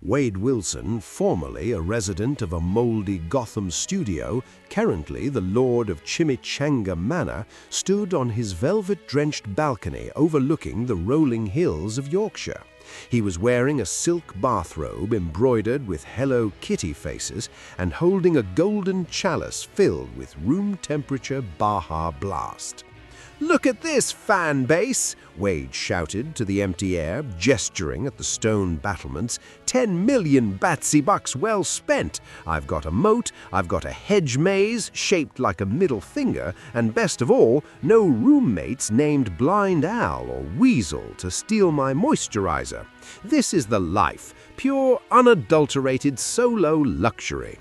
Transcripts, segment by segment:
Wade Wilson, formerly a resident of a moldy Gotham studio, currently the lord of Chimichanga Manor, stood on his velvet-drenched balcony overlooking the rolling hills of Yorkshire. He was wearing a silk bathrobe embroidered with Hello Kitty faces and holding a golden chalice filled with room-temperature Baja Blast. "Look at this, fan base!" Wade shouted to the empty air, gesturing at the stone battlements. 10 million batsy bucks well spent. I've got a moat, I've got a hedge maze shaped like a middle finger, and best of all, no roommates named Blind Al or Weasel to steal my moisturizer. This is the life, pure, unadulterated solo luxury.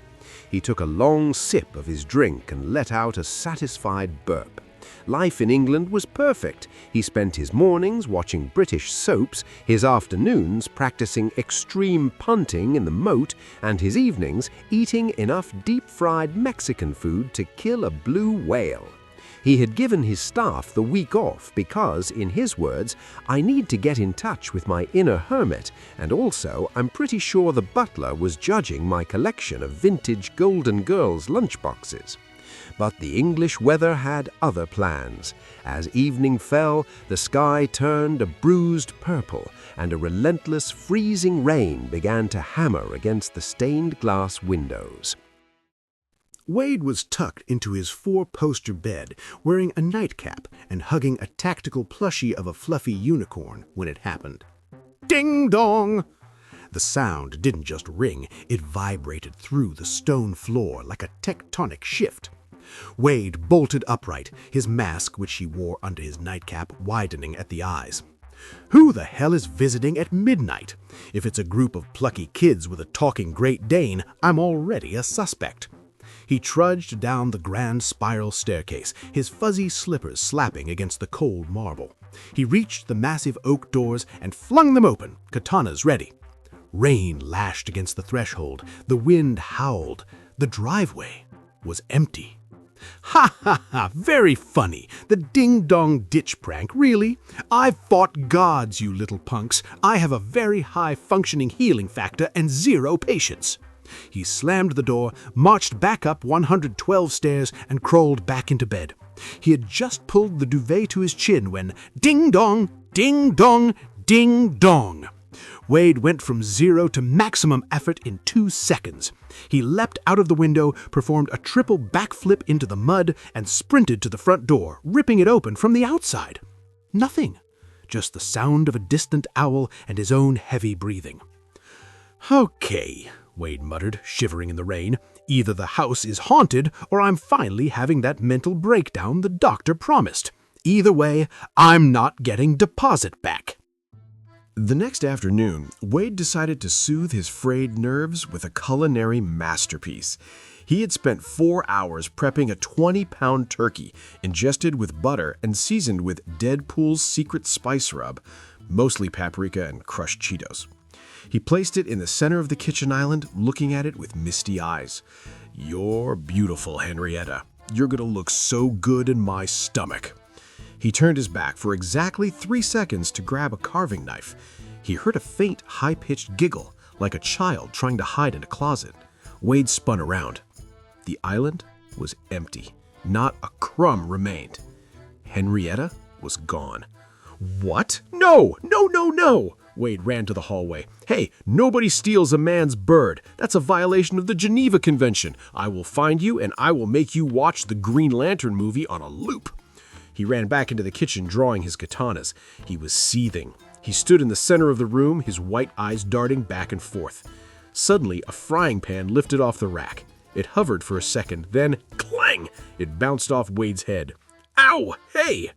He took a long sip of his drink and let out a satisfied burp. Life in England was perfect. He spent his mornings watching British soaps, his afternoons practicing extreme punting in the moat, and his evenings eating enough deep-fried Mexican food to kill a blue whale. He had given his staff the week off because, in his words, "I need to get in touch with my inner hermit, and also I'm pretty sure the butler was judging my collection of vintage Golden Girls lunchboxes." But the English weather had other plans. As evening fell, the sky turned a bruised purple, and a relentless freezing rain began to hammer against the stained glass windows. Wade was tucked into his four-poster bed, wearing a nightcap and hugging a tactical plushie of a fluffy unicorn when it happened. Ding-dong! The sound didn't just ring, it vibrated through the stone floor like a tectonic shift. Wade bolted upright, his mask, which he wore under his nightcap, widening at the eyes. Who the hell is visiting at midnight? If it's a group of plucky kids with a talking Great Dane, I'm already a suspect. He trudged down the grand spiral staircase, his fuzzy slippers slapping against the cold marble. He reached the massive oak doors and flung them open, katanas ready. Rain lashed against the threshold, the wind howled. The driveway was empty. "Ha ha ha, very funny. The ding-dong ditch prank, really? I've fought gods, you little punks. I have a very high functioning healing factor and zero patience." He slammed the door, marched back up 112 stairs, and crawled back into bed. He had just pulled the duvet to his chin when ding-dong, ding-dong, ding-dong. Wade went from 0 to maximum effort in 2 seconds. He leapt out of the window, performed a triple backflip into the mud, and sprinted to the front door, ripping it open from the outside. Nothing. Just the sound of a distant owl and his own heavy breathing. "Okay," Wade muttered, shivering in the rain. "Either the house is haunted, or I'm finally having that mental breakdown the doctor promised. Either way, I'm not getting deposit back." The next afternoon, Wade decided to soothe his frayed nerves with a culinary masterpiece. He had spent 4 hours prepping a 20-pound turkey, ingested with butter and seasoned with Deadpool's secret spice rub, mostly paprika and crushed Cheetos. He placed it in the center of the kitchen island, looking at it with misty eyes. "You're beautiful, Henrietta. You're gonna look so good in my stomach." He turned his back for exactly 3 seconds to grab a carving knife. He heard a faint, high-pitched giggle, like a child trying to hide in a closet. Wade spun around. The island was empty. Not a crumb remained. Henrietta was gone. "What? No! No, no, no!" Wade ran to the hallway. "Hey, nobody steals a man's bird. That's a violation of the Geneva Convention. I will find you and I will make you watch the Green Lantern movie on a loop." He ran back into the kitchen, drawing his katanas. He was seething. He stood in the center of the room, his white eyes darting back and forth. Suddenly, a frying pan lifted off the rack. It hovered for a second, then, clang! It bounced off Wade's head. "Ow! Hey!"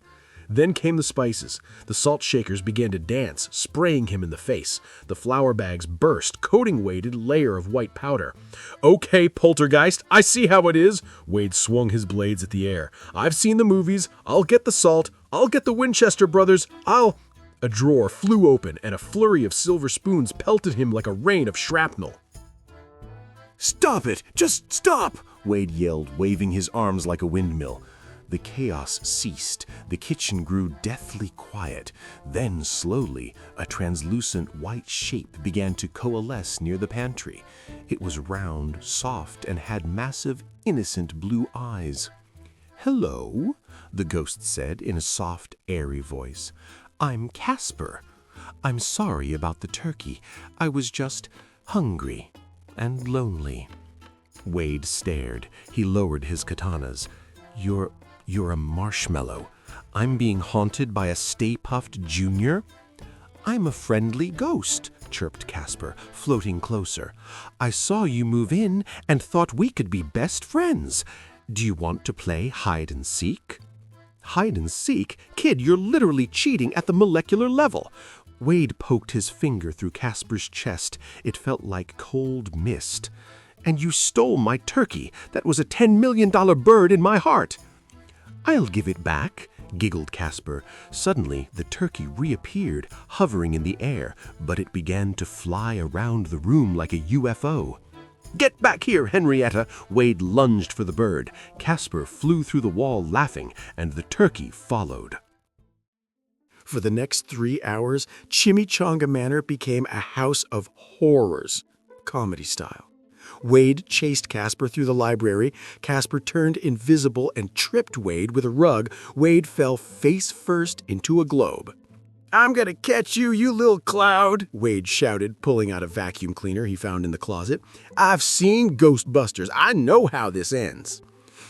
Then came the spices. The salt shakers began to dance, spraying him in the face. The flour bags burst, coating Wade in a layer of white powder. "Okay, poltergeist, I see how it is." Wade swung his blades at the air. "I've seen the movies. I'll get the salt. I'll get the Winchester brothers. A drawer flew open, and a flurry of silver spoons pelted him like a rain of shrapnel. "Stop it! Just stop!" Wade yelled, waving his arms like a windmill. The chaos ceased. The kitchen grew deathly quiet. Then, slowly, a translucent white shape began to coalesce near the pantry. It was round, soft, and had massive, innocent blue eyes. "Hello," the ghost said in a soft, airy voice. "I'm Casper. I'm sorry about the turkey. I was just hungry and lonely." Wade stared. He lowered his katanas. You're a marshmallow. I'm being haunted by a Stay Puft Jr.?" "I'm a friendly ghost," chirped Casper, floating closer. "I saw you move in and thought we could be best friends. Do you want to play hide and seek?" "Hide and seek? Kid, you're literally cheating at the molecular level." Wade poked his finger through Casper's chest. It felt like cold mist. "And you stole my turkey. That was a $10 million bird in my heart." "I'll give it back," giggled Casper. Suddenly, the turkey reappeared, hovering in the air, but it began to fly around the room like a UFO. "Get back here, Henrietta!" Wade lunged for the bird. Casper flew through the wall laughing, and the turkey followed. For the next 3 hours, Chimichanga Manor became a house of horrors, comedy style. Wade chased Casper through the library. Casper turned invisible and tripped Wade with a rug. Wade fell face first into a globe. "I'm gonna catch you, you little cloud," Wade shouted, pulling out a vacuum cleaner he found in the closet. "I've seen Ghostbusters. I know how this ends."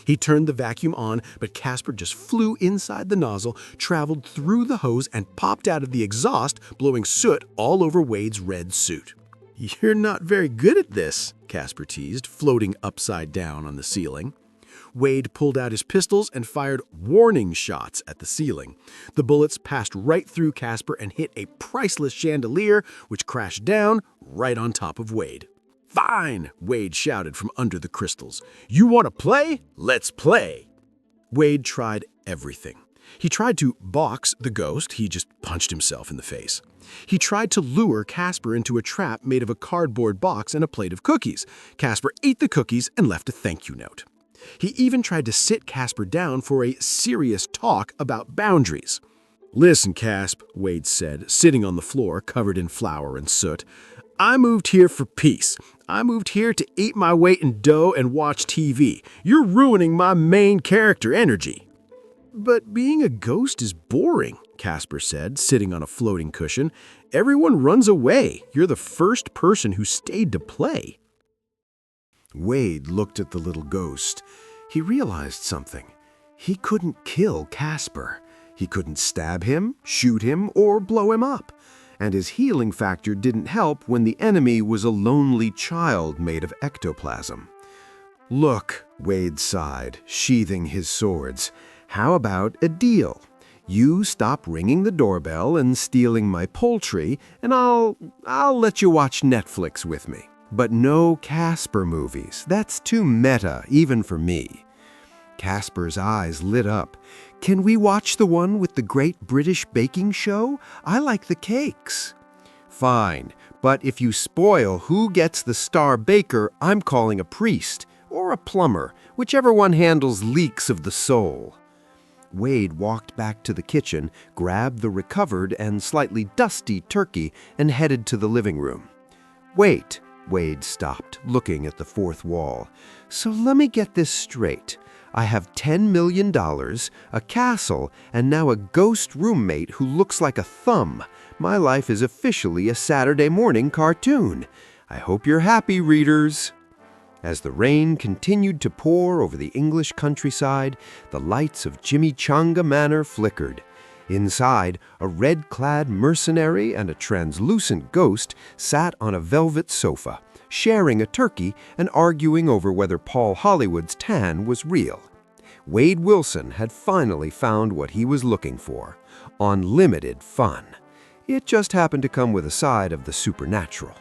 He turned the vacuum on, but Casper just flew inside the nozzle, traveled through the hose, and popped out of the exhaust, blowing soot all over Wade's red suit. "You're not very good at this," Casper teased, floating upside down on the ceiling. Wade pulled out his pistols and fired warning shots at the ceiling. The bullets passed right through Casper and hit a priceless chandelier, which crashed down right on top of Wade. "Fine," Wade shouted from under the crystals. "You want to play? Let's play." Wade tried everything. He tried to box the ghost. He just punched himself in the face. He tried to lure Casper into a trap made of a cardboard box and a plate of cookies. Casper ate the cookies and left a thank you note. He even tried to sit Casper down for a serious talk about boundaries. "Listen, Casp," Wade said, sitting on the floor covered in flour and soot. "I moved here for peace. I moved here to eat my weight in dough and watch TV. You're ruining my main character energy." "But being a ghost is boring," Casper said, sitting on a floating cushion. "Everyone runs away. You're the first person who stayed to play." Wade looked at the little ghost. He realized something. He couldn't kill Casper. He couldn't stab him, shoot him, or blow him up. And his healing factor didn't help when the enemy was a lonely child made of ectoplasm. "Look," Wade sighed, sheathing his swords. "How about a deal? You stop ringing the doorbell and stealing my poultry, and I'll let you watch Netflix with me. But no Casper movies. That's too meta, even for me." Casper's eyes lit up. "Can we watch the one with the Great British Baking Show? I like the cakes." "Fine, but if you spoil who gets the star baker, I'm calling a priest or a plumber, whichever one handles leaks of the soul." Wade walked back to the kitchen, grabbed the recovered and slightly dusty turkey, and headed to the living room. "Wait," Wade stopped, looking at the fourth wall. "So let me get this straight. I have $10 million, a castle, and now a ghost roommate who looks like a thumb. My life is officially a Saturday morning cartoon. I hope you're happy, readers." As the rain continued to pour over the English countryside, the lights of Chimichanga Manor flickered. Inside, a red-clad mercenary and a translucent ghost sat on a velvet sofa, sharing a turkey and arguing over whether Paul Hollywood's tan was real. Wade Wilson had finally found what he was looking for: unlimited fun. It just happened to come with a side of the supernatural.